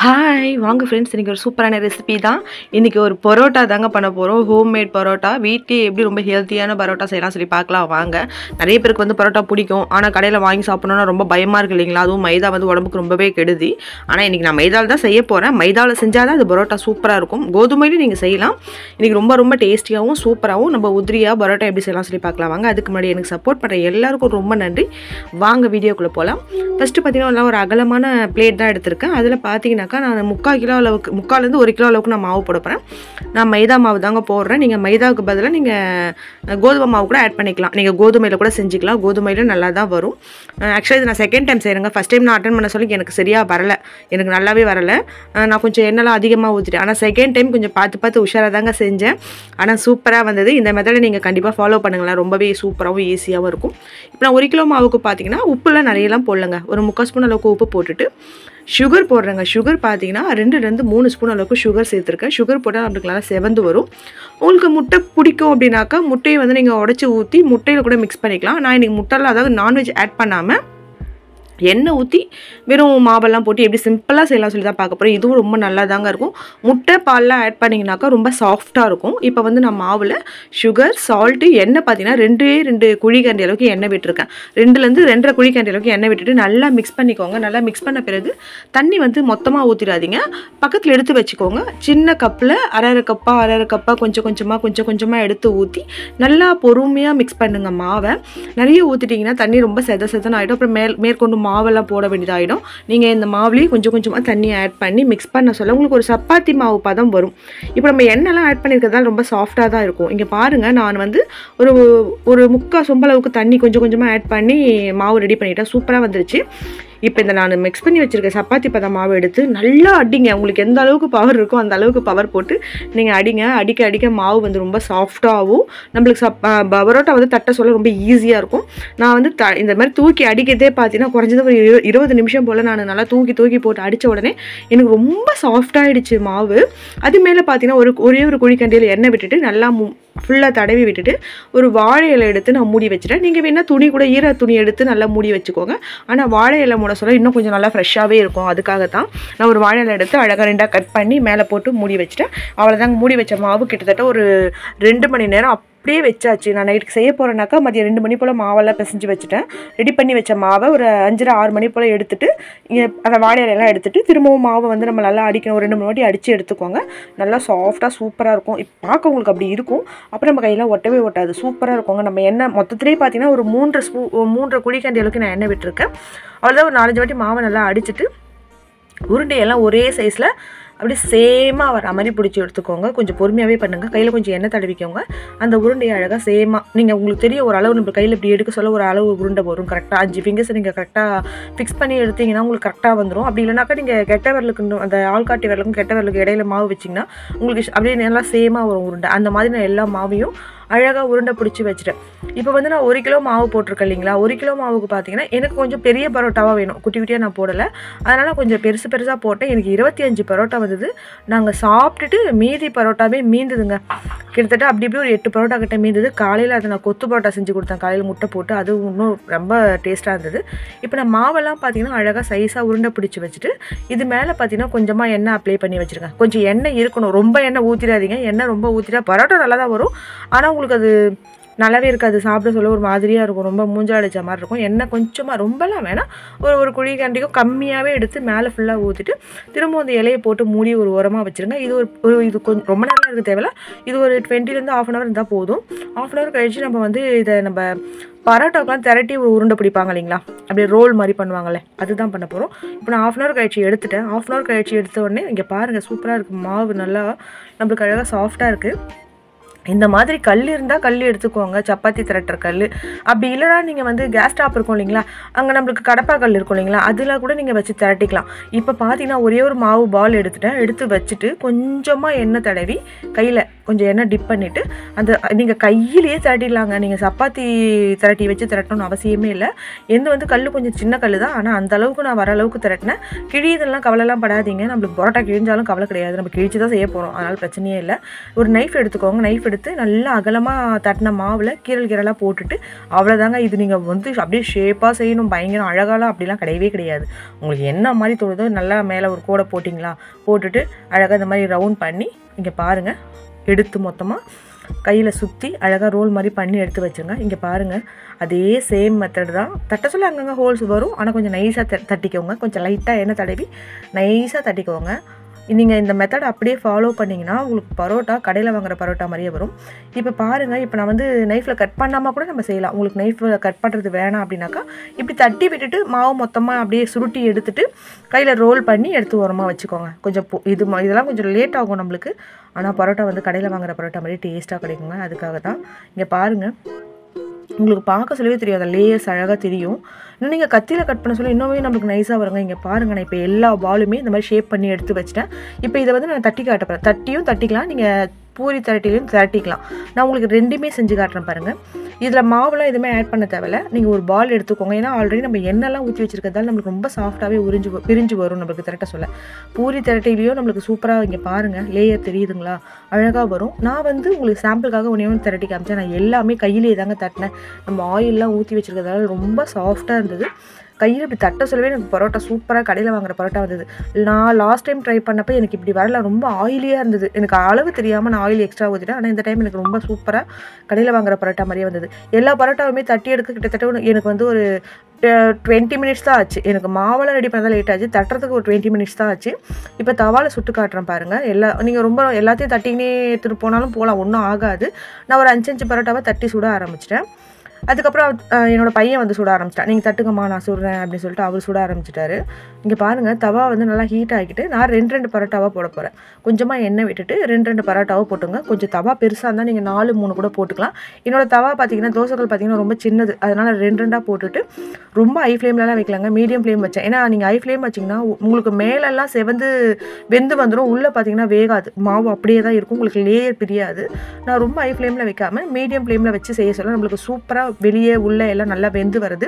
Hi வாங்க friends, இன்றைக்கி ஒரு சூப்பரான ரெசிபி தான். இன்றைக்கி ஒரு பரோட்டா தாங்க பண்ண போகிறோம். ஹோம்மேட் பரோட்டா. வீட்டிலே எப்படி ரொம்ப ஹெல்த்தியான பரோட்டா செய்யலாம் சொல்லி பார்க்கலாம் வாங்க. நிறைய பேருக்கு வந்து பரோட்டா பிடிக்கும், ஆனால் கடையில் வாங்கி சாப்பிட்ணுன்னா ரொம்ப பயமாக இருக்குது இல்லைங்களா? அதுவும் மைதா வந்து உடம்புக்கு ரொம்பவே கெடுதி. ஆனால் இன்றைக்கி நான் மைதாவில் தான் செய்ய போகிறேன். மைதாவில் செஞ்சால் தான் அது பரோட்டா சூப்பராக இருக்கும். கோதுமையிலும் நீங்கள் செய்யலாம். இன்றைக்கி ரொம்ப டேஸ்டியாகவும் சூப்பராகவும் நம்ம உதிரியாக பரோட்டா எப்படி செய்யலாம் சொல்லி பார்க்கலாம் வாங்க. அதுக்கு முன்னாடி எனக்கு சப்போர்ட் பண்ணுற எல்லாருக்கும் ரொம்ப நன்றி. வாங்க வீடியோக்குள்ளே போகலாம். ஃபஸ்ட்டு பார்த்தீங்கன்னா ஒரு அகலமான பிளேட் தான் எடுத்திருக்கேன். அதில் பார்த்தீங்கன்னா நான் 3/4 கிலோ அளவுக்கு 3/4லேருந்து 1 கிலோ அளவுக்கு நான் மாவு போட போகிறேன். நான் மைதா மாவு தாங்க போடுறேன். நீங்கள் மைதாவுக்கு பதிலாக நீங்கள் கோதுமை மாவு கூட ஆட் பண்ணிக்கலாம். நீங்கள் கோதுமையில் கூட செஞ்சுக்கலாம். கோதுமையில் நல்லா தான் வரும். ஆக்சுவலாக இது நான் செகண்ட் டைம் செய்கிறேங்க. ஃபஸ்ட் டைம் நான் அட்டன் பண்ண சொல்லி எனக்கு சரியாக வரலை, எனக்கு நல்லாவே வரலை. நான் கொஞ்சம் எண்ணெய்லாம் அதிகமாக ஊற்றிட்டேன். ஆனால் செகண்ட் டைம் கொஞ்சம் பார்த்து உஷாராக தாங்க செஞ்சேன். ஆனால் சூப்பராக வந்தது. இந்த மெத்தடை நீங்கள் கண்டிப்பாக ஃபாலோ பண்ணுங்களேன். ரொம்பவே சூப்பராகவும் ஈஸியாகவும் இருக்கும். இப்போ நான் 1 கிலோ மாவுக்கு பார்த்தீங்கன்னா உப்புலாம் நிறையலாம் போடலங்க. ஒரு 3/4 ஸ்பூன் அளவுக்கு உப்பு போட்டுட்டு சுகர் போடுறேங்க. சுகர் பார்த்தீங்கன்னா 2லேருந்து 3 ஸ்பூன் அளவுக்கு சுகர் சேர்த்துருக்கேன். சுகர் போட்டால் நம்மளுக்கு நல்லா செவந்து வரும். உங்களுக்கு முட்டை பிடிக்கும் அப்படின்னாக்கா முட்டையை வந்து நீங்கள் உடச்சி ஊற்றி முட்டையில் கூட மிக்ஸ் பண்ணிக்கலாம். நான் இன்றைக்கி முட்டையில் அதாவது நான்வெஜ் ஆட் பண்ணாமல் எண்ணெய் ஊற்றி வெறும் மாவெல்லாம் போட்டு எப்படி சிம்பிளாக செய்யலாம் சொல்லி தான் பார்க்க போகிறேன். இதுவும் ரொம்ப நல்லா தாங்க இருக்கும். முட்டை பால்லாம் ஆட் பண்ணிங்கனாக்கா ரொம்ப சாஃப்டாக இருக்கும். இப்போ வந்து நான் மாவில் சுகர், சால்ட்டு, எண்ணெய் பார்த்தீங்கன்னா 2 குழிக்கரண்டி அளவுக்கு எண்ணெய் விட்டுருக்கேன். 2லேருந்து 2.5 குழிக்கரண்டி அளவுக்கு எண்ணெய் விட்டுட்டு நல்லா மிக்ஸ் பண்ணிக்கோங்க. நல்லா மிக்ஸ் பண்ண பிறகு தண்ணி வந்து மொத்தமாக ஊற்றிடாதீங்க. பக்கத்தில் எடுத்து வச்சுக்கோங்க. சின்ன கப்பில் அரை கப்பா கொஞ்சம் கொஞ்சமாக எடுத்து ஊற்றி நல்லா பொறுமையாக மிக்ஸ் பண்ணுங்கள். மாவை நிறைய ஊற்றிட்டிங்கன்னா தண்ணி ரொம்ப செதன்னு ஆகிடும். அப்புறம் மேற்கொண்டு மாவெல்லாம் போட வேண்டியதாகிடும். நீங்கள் இந்த மாவுலேயே கொஞ்சமாக தண்ணி ஆட் பண்ணி மிக்ஸ் பண்ண சொல்ல உங்களுக்கு ஒரு சப்பாத்தி மாவு பதம் வரும். இப்போ நம்ம எண்ணெய்லாம் ஆட் பண்ணியிருக்கிறதால ரொம்ப சாஃப்டாக தான் இருக்கும். இங்கே பாருங்கள், நான் வந்து ஒரு 3/4 சொம்பு அளவுக்கு தண்ணி கொஞ்சமாக ஆட் பண்ணி மாவு ரெடி பண்ணிட்டேன். சூப்பராக வந்துருச்சு. இப்போ இந்த நான் மிக்ஸ் பண்ணி வச்சுருக்க சப்பாத்தி பதம் மாவு எடுத்து நல்லா அடிங்க. உங்களுக்கு எந்த அளவுக்கு பவர் இருக்கோ அந்த அளவுக்கு பவர் போட்டு நீங்கள் அடிங்க. அடிக்க மாவு வந்து ரொம்ப சாஃப்டாகவும் நம்மளுக்கு பரோட்டா வந்து தட்ட சொல்ல ரொம்ப ஈஸியாக இருக்கும். நான் வந்து இந்த மாதிரி தூக்கி அடிக்கிறதே பார்த்தீங்கன்னா குறைஞ்சது ஒரு 20 நிமிஷம் போல் நான் நல்லா தூக்கி போட்டு அடித்த உடனே எனக்கு ரொம்ப சாஃப்டாகிடுச்சு மாவு. அது மேலே பார்த்தீங்கன்னா ஒரே ஒரு குழிக்கண்டியில் எண்ணெய் விட்டுட்டு நல்லா ஃபுல்லாக தடவி விட்டுட்டு ஒரு வாழை இலை எடுத்து நான் மூடி வச்சுட்டேன். நீங்கள் வேணால் துணி கூட ஈர துணி எடுத்து நல்லா மூடி வச்சுக்கோங்க. ஆனால் வாழை இலை மூட சொல்ல இன்னும் கொஞ்சம் நல்லா ஃப்ரெஷ்ஷாகவே இருக்கும். அதுக்காக தான் நான் ஒரு வாழை இலை எடுத்து அழகாக 2 கட் பண்ணி மேலே போட்டு மூடி வச்சுட்டேன். அவ்வளோதாங்க. மூடி வச்ச மாவு கிட்டத்தட்ட ஒரு 2 மணி நேரம் அப்படியே வச்சாச்சு. நான் நைட்டுக்கு செய்ய போகிறேன்னாக்கா மதியம் 2 மணி போல் மாவெல்லாம் பிசைஞ்சு வச்சுட்டேன். ரெடி பண்ணி வச்ச மாவை ஒரு 5:30-6 மணி போல் எடுத்துட்டு அந்த வாழை இலையெல்லாம் எடுத்துட்டு திரும்பவும் மாவை வந்து நம்ம நல்லா அடிக்கணும். ஒரு 2-3 வாட்டி அடித்து எடுத்துக்கோங்க. நல்லா சாஃப்டாக சூப்பராக இருக்கும். இப்போ பார்க்க உங்களுக்கு அப்படி இருக்கும். அப்புறம் நம்ம கையெல்லாம் ஒட்டவே ஒட்டாது. சூப்பராக இருக்குங்க. நம்ம எண்ணெய் மொத்தத்திலே பார்த்தீங்கன்னா ஒரு 3 குழிக்கண்டி அளவுக்கு நான் எண்ணெய் விட்டுருக்கேன். அவ்வளோதான். ஒரு 4-5 வாட்டி மாவை நல்லா அடிச்சுட்டு உருண்டையெல்லாம் ஒரே சைஸில் அப்படியே சேமாக வர மாதிரி பிடிச்சி எடுத்துக்கோங்க. கொஞ்சம் பொறுமையாகவே பண்ணுங்கள். கையில் கொஞ்சம் எண்ணெய் தடவிக்கோங்க. அந்த உருண்டையை அழகாக சேமாக உங்களுக்கு தெரிய ஒரு அளவு நம்ம கையில் இப்படி எடுக்க சொல்ல ஒரு அளவு உருண்டை வரும். கரெக்டாக 5 ஃபிங்கர்ஸை நீங்கள் கரெக்டாக ஃபிக்ஸ் பண்ணி எடுத்திங்கன்னா உங்களுக்கு கரெக்டாக வந்துடும். அப்படி இல்லைனாக்கா நீங்கள் கெட்ட விரலுக்கு அந்த ஆள்காட்டி விரலுக்கும் கெட்ட விரலுக்கு இடையில மாவு வச்சிங்கன்னா உங்களுக்கு அப்படியே நல்லா சேமாக வரும் உருண்டை. அந்த மாதிரி நான் எல்லா மாவையும் அழகாக உருண்டை பிடிச்சி வச்சுட்டேன். இப்போ வந்து நான் 1 கிலோ மாவு போட்டிருக்கேன் இல்லைங்களா? 1 கிலோ மாவுக்கு பார்த்தீங்கன்னா எனக்கு கொஞ்சம் பெரிய பரோட்டாவாக வேணும். குட்டியாக நான் போடலை. அதனால் கொஞ்சம் பெருசாக போட்டேன். எனக்கு 25 பரோட்டா வந்தது. நாங்கள் சாப்பிட்டுட்டு மீதி பரோட்டாவே மீந்ததுங்க. கிட்டத்தட்ட அப்படி ஒரு 8 பரோட்டா கிட்ட மீந்தது. காலையில் அதை நான் கொத்து பரோட்டா செஞ்சு கொடுத்தேன். காலையில் முட்டை போட்டு அது இன்னும் ரொம்ப டேஸ்ட்டாக இருந்தது. இப்போ நான் மாவெல்லாம் பார்த்தீங்கன்னா அழகாக சைஸாக உருண்டை பிடிச்சி வச்சுட்டு இது மேலே பார்த்தீங்கன்னா கொஞ்சமாக எண்ணெய் அப்ளை பண்ணி வச்சுருக்கேன். கொஞ்சம் எண்ணெய் இருக்கணும். ரொம்ப எண்ணெய் ஊற்றிடாதீங்க. எண்ணெய் ரொம்ப ஊற்றிட்டா பரோட்டா நல்லா தான் வரும். ஆனால் உங்களுக்கு அது நல்லாவே இருக்காது. சாப்பிட சொல்ல ஒரு மாதிரியாக இருக்கும். ரொம்ப மூஞ்சாடிச்ச மாதிரி இருக்கும். எண்ணெய் கொஞ்சமாக ரொம்பலாம் வேணாம். ஒரு குழிக்கண்டிக்கும் கம்மியாகவே எடுத்து மேலே ஃபுல்லாக ஊற்றிட்டு திரும்ப அந்த இலையை போட்டு மூடி ஒரு ஓரமாக வச்சுருங்க. இது கொஞ்சம் ரொம்ப நேரம் இருக்க தேவையில்ல. இது ஒரு 20லேருந்து ½ hour இருந்தால் போதும். ½ hour கழித்து நம்ம வந்து இதை நம்ம பரோட்டாக்கெலாம் திரட்டி ஒரு உருண்டை பிடிப்பாங்க இல்லைங்களா? அப்படியே ரோல் மாதிரி பண்ணுவாங்களே, அதுதான் பண்ண போகிறோம். இப்போ நான் ½ hour கழிச்சு எடுத்துட்டேன். ½ hour கழிச்சு எடுத்த உடனே இங்கே பாருங்கள் சூப்பராக இருக்குது. மாவு நல்லா நம்மளுக்கு அழகாக சாஃப்டாக இருக்குது. இந்த மாதிரி கல் இருந்தால் கல் எடுத்துக்கோங்க. சப்பாத்தி திரட்டுற கல். அப்படி இல்லைனா நீங்கள் வந்து கேஸ் ஸ்டாப் இருக்கும் இல்லைங்களா? அங்கே நம்மளுக்கு கடப்பா கல் இருக்கும் இல்லைங்களா? அதில் கூட நீங்கள் வச்சு திரட்டிக்கலாம். இப்போ பார்த்தீங்கன்னா ஒரே ஒரு மாவு பால் எடுத்து வச்சுட்டு கொஞ்சமாக எண்ணெய் தடவி கையில் கொஞ்சம் எண்ணெய் டிப் பண்ணிவிட்டு அந்த நீங்கள் கையிலேயே திரட்டிடலாங்க. நீங்கள் சப்பாத்தி திரட்டி வச்சு திரட்டணும்னு அவசியமே இல்லை. எந்த வந்து கல் கொஞ்சம் சின்ன கல் தான், ஆனால் அந்த அளவுக்கு நான் வர அளவுக்கு திரட்டினேன். கிழியதெல்லாம் கவலைலாம் படாதீங்க. நம்மளுக்கு பரோட்டா கிழிஞ்சாலும் கவலை கிடையாது, நம்ம கிழிச்சு தான் செய்ய போகிறோம், அதனால் பிரச்சனையே இல்லை. ஒரு நைஃப் எடுத்துக்கோங்க. நைஃப் எடுத்து நல்லா அகலமாக தட்டின மாவில் கீரலாக போட்டுட்டு அவ்வளோதாங்க. இது நீங்கள் வந்து அப்படியே ஷேப்பாக செய்யணும், பயங்கரம் அழகாலாம் அப்படிலாம் கிடையவே கிடையாது. உங்களுக்கு என்ன மாதிரி தோணுதோ நல்லா மேலே ஒரு கோடை போட்டிங்களா, போட்டுட்டு அழகாக இந்த மாதிரி ரவுண்ட் பண்ணி இங்கே பாருங்கள் எடுத்து மொத்தமாக கையில் சுற்றி அழகாக ரோல் மாதிரி பண்ணி எடுத்து வச்சுருங்க. இங்கே பாருங்கள் அதே சேம் மெத்தட் தான். தட்ட சொல்ல அங்கங்கே ஹோல்ஸ் வரும், ஆனால் கொஞ்சம் நைஸாக தட்டிக்கோங்க. கொஞ்சம் லைட்டாக எண்ணெய் தடவி நைஸாக தட்டிக்கோங்க. நீங்கள் இந்த மெத்தட் அப்படியே ஃபாலோ பண்ணிங்கன்னா உங்களுக்கு பரோட்டா கடையில் வாங்குகிற பரோட்டா மாதிரியே வரும். இப்போ பாருங்கள், இப்போ நான் வந்து நைஃப்பில் கட் பண்ணாமல் கூட நம்ம செய்யலாம். உங்களுக்கு நைஃப்பில் கட் பண்ணுறது வேணாம் அப்படின்னாக்கா இப்படி தட்டி விட்டுட்டு மாவு மொத்தமாக அப்படியே சுருட்டி எடுத்துகிட்டு கையில் ரோல் பண்ணி எடுத்து ஓரமாக வச்சுக்கோங்க. கொஞ்சம் இதெல்லாம் கொஞ்சம் லேட் ஆகும் நம்மளுக்கு, ஆனால் பரோட்டா வந்து கடையில் வாங்குகிற பரோட்டா மாதிரி டேஸ்ட்டாக கிடைக்குங்க. அதுக்காக தான் இங்கே பாருங்கள், உங்களுக்கு பார்க்க சொல்லவே தெரியும், அந்த லேயர்ஸ் அழகாக தெரியும். இன்னும் நீங்கள் கத்தியில் கட் பண்ண சொல்லி இன்னுமே நம்மளுக்கு நைஸாக வருங்க. இங்கே பாருங்கள், நான் இப்போ எல்லா பாலுமே இந்த மாதிரி ஷேப் பண்ணி எடுத்து வச்சிட்டேன். இப்போ இதை வந்து நான் தட்டி காட்டப்போகிறேன். தட்டியும் தட்டிக்கலாம், நீங்கள் பூரி திரட்டிலையும் திரட்டிக்கலாம். நான் உங்களுக்கு ரெண்டுமே செஞ்சு காட்டுறேன் பாருங்கள். இதில் மாவுலாம் எதுவுமே ஆட் பண்ண தேவையில்ல. நீங்கள் ஒரு பால் எடுத்துக்கோங்க. ஏன்னா ஆல்ரெடி நம்ம எண்ணெய்லாம் ஊற்றி வச்சுருக்கிறதால நம்மளுக்கு ரொம்ப சாஃப்டாகவே பிரிஞ்சு வரும் நம்மளுக்கு திரட்ட சொல்ல. பூரி திரட்டிலையும் நம்மளுக்கு சூப்பராக இங்கே பாருங்கள் லேயர் தெரியுதுங்களா, அழகாக வரும். நான் வந்து உங்களுக்கு சாம்பிளுக்காக ஒன்று திரட்டி காமிச்சேன். நான் எல்லாமே கையிலே தாங்க தட்டினேன். நம்ம ஆயிலெலாம் ஊற்றி வச்சுருக்கிறதால ரொம்ப சாஃப்டாக இருந்தது. கையில் இப்படி தட்ட சொல்லவே எனக்கு பரோட்டா சூப்பராக கடையில் வாங்குகிற பரோட்டா வந்தது. நான் லாஸ்ட் டைம் ட்ரை பண்ணப்போ எனக்கு இப்படி வரல, ரொம்ப ஆயிலியாக இருந்தது. எனக்கு அளவு தெரியாமல் நான் ஆயில் எக்ஸ்ட்ரா ஊற்றிட்டேன். ஆனால் இந்த டைம் எனக்கு ரொம்ப சூப்பராக கடையில் வாங்குகிற பரோட்டா மாதிரியே வந்தது. எல்லா பரோட்டாவுமே தட்டி எடுக்க கிட்டத்தட்ட எனக்கு வந்து ஒரு 20 மினிட்ஸ் தான் ஆச்சு. எனக்கு மாவெல்லாம் ரெடி பண்ணதான் லேட் ஆச்சு, தட்டுறதுக்கு ஒரு 20 மினிட்ஸ் தான் ஆச்சு. இப்போ தவாவில் சுட்டு காட்டுறேன் பாருங்கள். நீங்கள் ரொம்ப எல்லாத்தையும் தட்டினே எடுத்துகிட்டு போனாலும் போகலாம், ஒன்றும் ஆகாது. நான் ஒரு 5 பரோட்டாவை தட்டி சுட ஆரம்பிச்சிட்டேன். அதுக்கப்புறம் என்னோடய பையன் வந்து சுட ஆரம்பிச்சிட்டான். நீங்கள் தட்டுங்கம்மா நான் சுடுறேன் அப்படின்னு சொல்லிட்டு அவர் சுட ஆரம்பிச்சிட்டாரு. இங்கே பாருங்கள், தவா வந்து நல்லா ஹீட் ஆகிக்கிட்டு நான் 2 பரோட்டாவாக போட போகிறேன். கொஞ்சமாக எண்ணெய் விட்டுட்டு 2 பரோட்டாவாக போட்டுங்க. கொஞ்சம் தவா பெருசாக இருந்தால் நீங்கள் 4-3 கூட போட்டுக்கலாம். என்னோடய தவா பார்த்தீங்கன்னா தோசைகள் பார்த்தீங்கன்னா ரொம்ப சின்னது, அதனால் 2 போட்டுட்டு ரொம்ப ஹை ஃப்ளேம்லலாம் வைக்கலாங்க, மீடியம் ஃப்ளேம் வச்சேன். ஏன்னா நீங்கள் ஹை ஃப்ளேம் வச்சிங்கன்னா உங்களுக்கு மேலெல்லாம் வெந்து வந்துடும், உள்ளே பார்த்தீங்கன்னா வேகாது, மாவு அப்படியே தான் இருக்கும், உங்களுக்கு லேயர் பிரியாது. நான் ரொம்ப ஹை ஃப்ளேமில் வைக்காமல் மீடியம் ஃப்ளேமில் வச்சு செய்ய சொல்ல நம்மளுக்கு சூப்பராக வெளியே உள்ளே எல்லாம் நல்லா வெந்து வருது.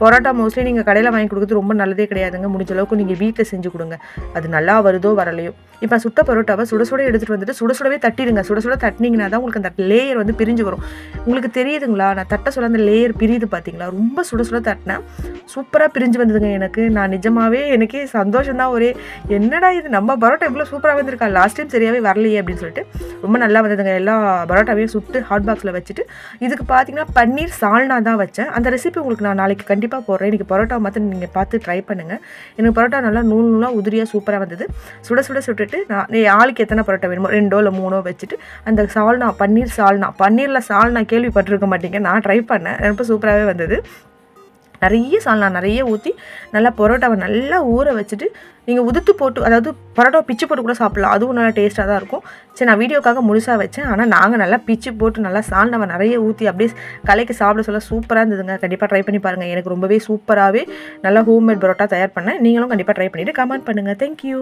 பரோட்டா மோஸ்ட்லி நீங்கள் கடையில் வாங்கி கொடுக்குறது ரொம்ப நல்லதே கிடையாதுங்க. முடிஞ்ச அளவுக்கு நீங்கள் வீட்டில் செஞ்சு கொடுங்க, அது நல்லா வருதோ வரலையோ. இப்போ சுட்ட பரோட்டாவை சுட எடுத்துகிட்டு வந்துட்டு சுடவே தட்டிடுங்க. சுட தட்டினீங்கன்னா தான் உங்களுக்கு அந்த லேயர் வந்து பிரிஞ்சு வரும். உங்களுக்கு தெரியுதுங்களா, நான் தட்ட சொல்ல அந்த லேயர் பிரியுது பார்த்தீங்களா, ரொம்ப சுட தட்டினேன், சூப்பராக பிரிஞ்சு வந்ததுங்க. நான் நிஜமாகவே எனக்கே சந்தோஷம்தான். என்னடா இது நம்ம பரோட்டா இவ்வளோ சூப்பராக வந்திருக்கா, லாஸ்ட் டைம் சரியாகவே வரலையே அப்படின்னு சொல்லிட்டு ரொம்ப நல்லா வந்ததுங்க. எல்லா பரோட்டாவையும் சுட்டு ஹாட் பாக்ஸில் வச்சுட்டு இதுக்கு பார்த்தீங்கன்னா பன்னீர் சால்னா தான் வச்சேன். அந்த ரெசிபி உங்களுக்கு நான் நாளைக்கு கண்டிப்பாக போடுறேன். இன்றைக்கி பரோட்டா மாற்ற நீங்கள் பார்த்து ட்ரை பண்ணுங்கள். எனக்கு பரோட்டா நல்லா நூலாக உதிரியாக சூப்பராக வந்தது. சுட்டுட்டு நான் ஆளுக்கு எத்தனை பரோட்டா வேணுமோ 2 இல்லை 3 வச்சுட்டு அந்த சால்னா பன்னீரில் சால்னா கேள்விப்பட்டிருக்க மாட்டீங்க, நான் ட்ரை பண்ணேன், ரொம்ப சூப்பராகவே வந்தது. நிறைய சால்னா நிறைய ஊற்றி நல்லா பரோட்டாவை நல்லா ஊற வச்சுட்டு நீங்கள் உதுத்து போட்டு, அதாவது பரோட்டாவை பிச்சு போட்டு கூட சாப்பிட்லாம், அதுவும் நல்லா டேஸ்ட்டாக தான் இருக்கும். சரி, நான் வீடியோக்காக முழுசாக வச்சேன், ஆனால் நாங்கள் நல்லா பிச்சு போட்டு நல்லா சால்னாவை நிறைய ஊற்றி அப்படியே கலைக்கு சாப்பிட சொல்ல சூப்பராக இருந்ததுங்க. கண்டிப்பாக ட்ரை பண்ணி பாருங்கள். எனக்கு ரொம்பவே சூப்பராகவே நல்லா ஹோம்மேட் பரோட்டா தயார் பண்ணேன். நீங்களும் கண்டிப்பாக ட்ரை பண்ணிவிட்டு கமெண்ட் பண்ணுங்கள். தேங்க்யூ.